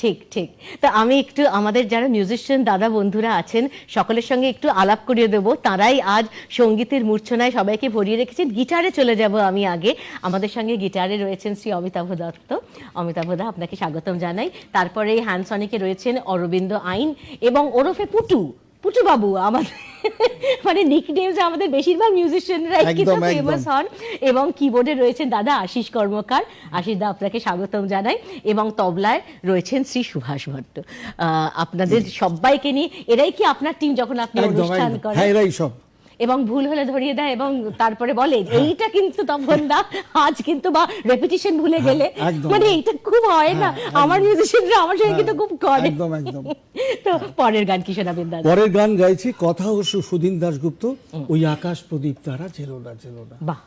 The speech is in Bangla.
ঠিক ঠিক। তা আমি একটু আমাদের যারা মিউজিশিয়ান দাদা বন্ধুরা আছেন সকলের সঙ্গে একটু আলাপ করিয়ে দেবো। তারাই আজ সঙ্গীতের মূর্ছনায় সবাইকে ভরিয়ে রেখেছেন। গিটারে চলে যাব আমি আগে। আমাদের সঙ্গে গিটারে রয়েছেন শ্রী অমিতাভ দত্ত। অমিতাভ দা, আপনাকে স্বাগতম জানাই। তারপরে হ্যান্ডসনিকে রয়েছেন অরবিন্দ আইন এবং ওরফে পুটু, পুটু বাবু। আমাদের মানে নিকনেম যে আমাদের বেশিরভাগ মিউজিশিয়ানরাই কিন্তু ফেমাস হন। এবং কিবোর্ডে রয়েছেন দাদা আশিস কর্মকার। আশিস দা, আপনাকে স্বাগতম জানাই। এবং তবলায় রয়েছেন শ্রী সুভাষ ভট্ট। আপনাদের সবাইকে নিয়ে, এরাই কি আপনার টিম যখন আপনি অনুষ্ঠান করেন? হ্যাঁ, এরাই সব। এবং ভুল হলে ধরিয়ে দেয় এবং তারপরে বলে এইটা কিন্তু তখন না, আজ কিন্তু, বা রেপিটিশন ভুলে গেলে, মানে এইটা খুব হয় না। আমার মিউজিশিয়ানরা আমার সঙ্গে কিন্তু খুব করে। একদম একদম। তো পরের গান কি শোনাবেন দাদা? পরের গান গাইছি কথা ও সুধীন দাশগুপ্ত, ওই আকাশ প্রদীপ তারা জেলো না জেলো না। বাহ।